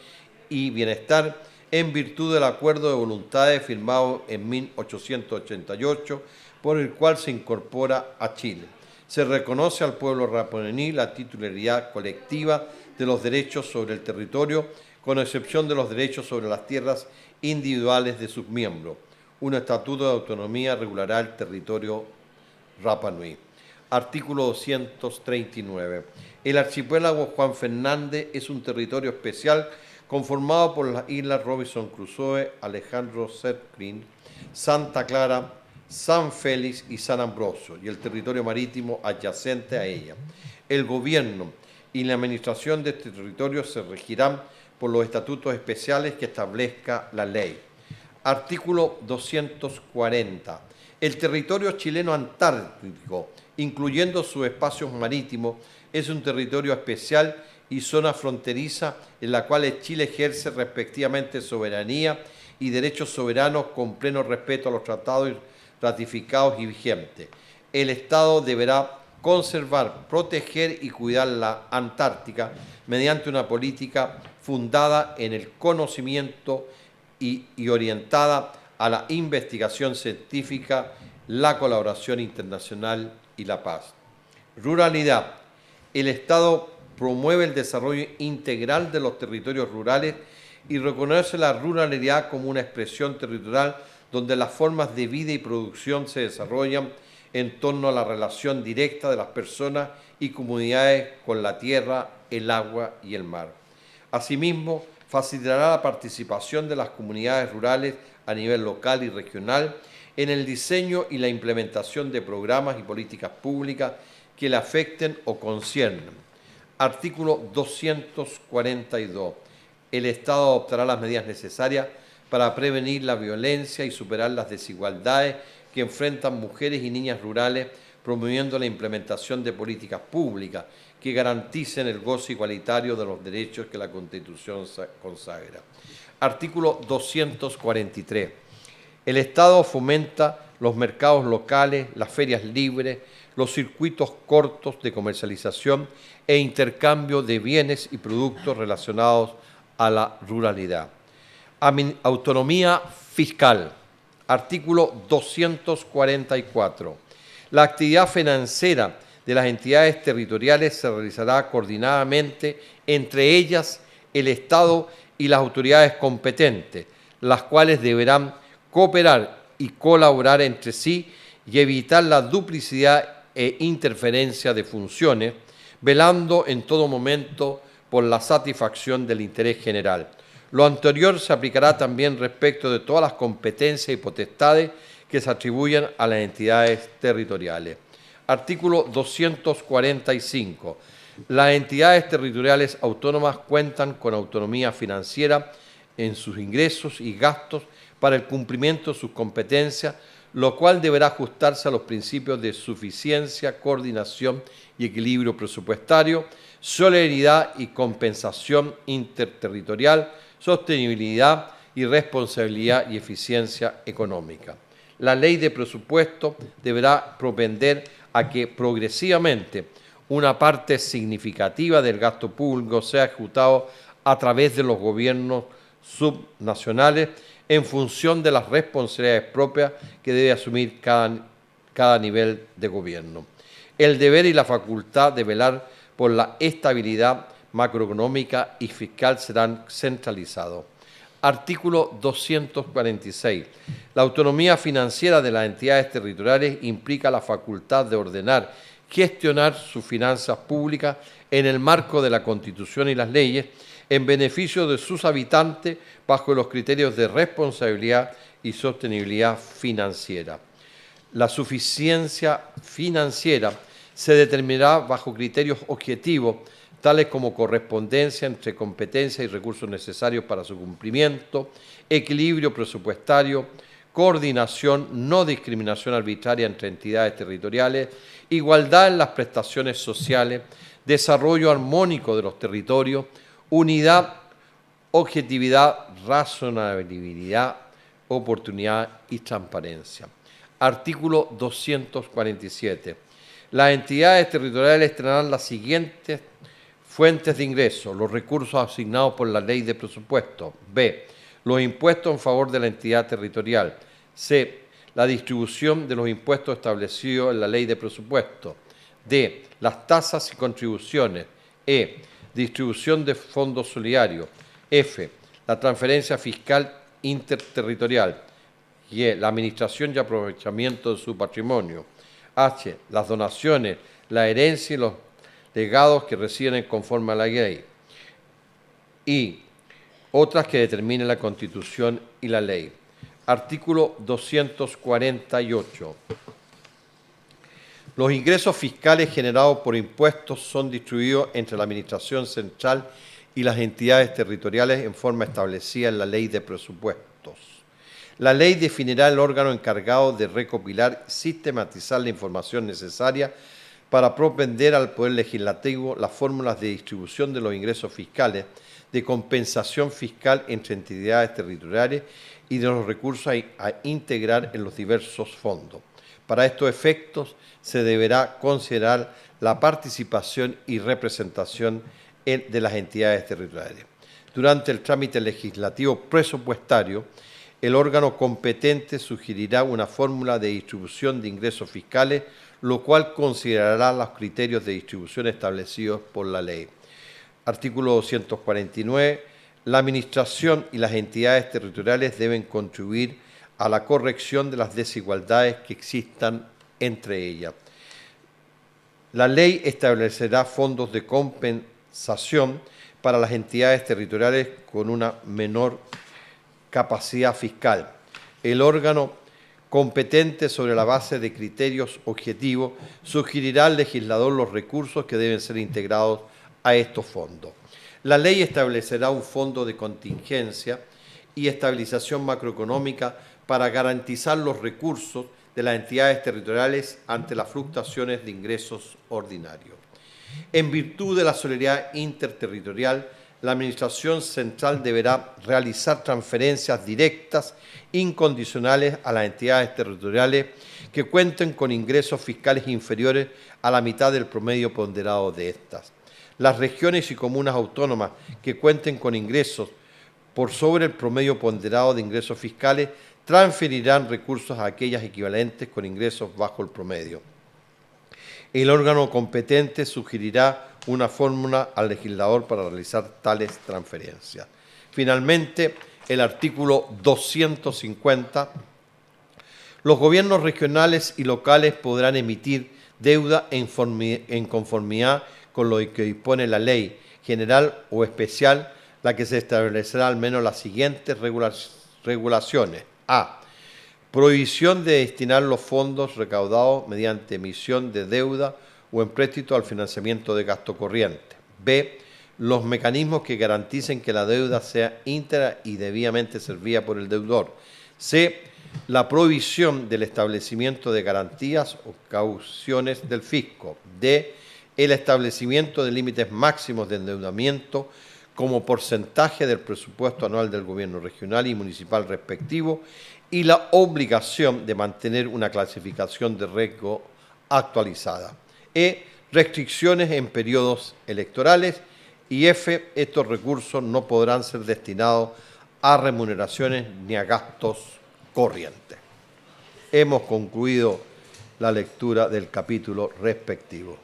y Bienestar en virtud del acuerdo de voluntades firmado en 1888, por el cual se incorpora a Chile. Se reconoce al pueblo rapanui la titularidad colectiva de los derechos sobre el territorio, con excepción de los derechos sobre las tierras individuales de sus miembros. Un estatuto de autonomía regulará el territorio Rapanui. Artículo 239. El archipiélago Juan Fernández es un territorio especial conformado por las islas Robinson Crusoe, Alejandro Zeppelin, Santa Clara, San Félix y San Ambrosio, y el territorio marítimo adyacente a ella. El gobierno y la administración de este territorio se regirán por los estatutos especiales que establezca la ley. Artículo 240. El territorio chileno antártico, incluyendo sus espacios marítimos, es un territorio especial y zona fronteriza en la cual Chile ejerce respectivamente soberanía y derechos soberanos con pleno respeto a los tratados ratificados y vigentes. El Estado deberá conservar, proteger y cuidar la Antártica mediante una política fundada en el conocimiento y orientada a la investigación científica, la colaboración internacional y la paz. Ruralidad. El Estado promueve el desarrollo integral de los territorios rurales y reconoce la ruralidad como una expresión territorial donde las formas de vida y producción se desarrollan en torno a la relación directa de las personas y comunidades con la tierra, el agua y el mar. Asimismo, facilitará la participación de las comunidades rurales a nivel local y regional en el diseño y la implementación de programas y políticas públicas que le afecten o conciernen. Artículo 242. El Estado adoptará las medidas necesarias para prevenir la violencia y superar las desigualdades que enfrentan mujeres y niñas rurales, promoviendo la implementación de políticas públicas que garanticen el goce igualitario de los derechos que la Constitución consagra. Artículo 243. El Estado fomenta los mercados locales, las ferias libres, los circuitos cortos de comercialización e intercambio de bienes y productos relacionados a la ruralidad. Autonomía fiscal. Artículo 244. La actividad financiera de las entidades territoriales se realizará coordinadamente entre ellas, el Estado y las autoridades competentes, las cuales deberán cooperar y colaborar entre sí y evitar la duplicidad e interferencia de funciones, velando en todo momento por la satisfacción del interés general. Lo anterior se aplicará también respecto de todas las competencias y potestades que se atribuyan a las entidades territoriales. Artículo 245. Las entidades territoriales autónomas cuentan con autonomía financiera en sus ingresos y gastos para el cumplimiento de sus competencias, lo cual deberá ajustarse a los principios de suficiencia, coordinación y equilibrio presupuestario, solidaridad y compensación interterritorial, sostenibilidad y responsabilidad y eficiencia económica. La ley de presupuesto deberá propender a que progresivamente una parte significativa del gasto público sea ejecutado a través de los gobiernos subnacionales en función de las responsabilidades propias que debe asumir cada nivel de gobierno. El deber y la facultad de velar por la estabilidad macroeconómica y fiscal serán centralizados. Artículo 246. La autonomía financiera de las entidades territoriales implica la facultad de ordenar, gestionar sus finanzas públicas en el marco de la Constitución y las leyes, en beneficio de sus habitantes bajo los criterios de responsabilidad y sostenibilidad financiera. La suficiencia financiera se determinará bajo criterios objetivos, tales como correspondencia entre competencias y recursos necesarios para su cumplimiento, equilibrio presupuestario, coordinación, no discriminación arbitraria entre entidades territoriales, igualdad en las prestaciones sociales, desarrollo armónico de los territorios, unidad, objetividad, razonabilidad, oportunidad y transparencia. Artículo 247. Las entidades territoriales tendrán las siguientes Fuentes de ingreso, los recursos asignados por la ley de presupuesto. B, los impuestos en favor de la entidad territorial. C, la distribución de los impuestos establecidos en la ley de presupuesto. D, las tasas y contribuciones. E, distribución de fondos solidarios. F, la transferencia fiscal interterritorial. Y E, la administración y aprovechamiento de su patrimonio. H, las donaciones, la herencia y los legados que reciben conforme a la ley. Y otras que determine la Constitución y la ley. Artículo 248. Los ingresos fiscales generados por impuestos son distribuidos entre la Administración Central y las entidades territoriales en forma establecida en la Ley de Presupuestos. La ley definirá el órgano encargado de recopilar y sistematizar la información necesaria para propender al Poder Legislativo las fórmulas de distribución de los ingresos fiscales, de compensación fiscal entre entidades territoriales y de los recursos a integrar en los diversos fondos. Para estos efectos, se deberá considerar la participación y representación de las entidades territoriales. Durante el trámite legislativo presupuestario, el órgano competente sugerirá una fórmula de distribución de ingresos fiscales, lo cual considerará los criterios de distribución establecidos por la ley. Artículo 249. La Administración y las entidades territoriales deben contribuir a la corrección de las desigualdades que existan entre ellas. La ley establecerá fondos de compensación para las entidades territoriales con una menor capacidad fiscal. El órgano competente, sobre la base de criterios objetivos, sugerirá al legislador los recursos que deben ser integrados a estos fondos. La ley establecerá un fondo de contingencia y estabilización macroeconómica para garantizar los recursos de las entidades territoriales ante las fluctuaciones de ingresos ordinarios. En virtud de la solidaridad interterritorial, la Administración Central deberá realizar transferencias directas incondicionales a las entidades territoriales que cuenten con ingresos fiscales inferiores a la mitad del promedio ponderado de estas. Las regiones y comunas autónomas que cuenten con ingresos por sobre el promedio ponderado de ingresos fiscales transferirán recursos a aquellas equivalentes con ingresos bajo el promedio. El órgano competente sugerirá una fórmula al legislador para realizar tales transferencias. Finalmente, el artículo 250. Los gobiernos regionales y locales podrán emitir deuda en conformidad con lo que dispone la ley general o especial, la que se establecerá al menos las siguientes regulaciones. A. Prohibición de destinar los fondos recaudados mediante emisión de deuda o empréstito al financiamiento de gasto corriente. B. Los mecanismos que garanticen que la deuda sea íntegra y debidamente servida por el deudor. C. La prohibición del establecimiento de garantías o cauciones del fisco. D. El establecimiento de límites máximos de endeudamiento como porcentaje del presupuesto anual del gobierno regional y municipal respectivo, y la obligación de mantener una clasificación de riesgo actualizada. E. Restricciones en periodos electorales. Y F. Estos recursos no podrán ser destinados a remuneraciones ni a gastos corrientes. Hemos concluido la lectura del capítulo respectivo.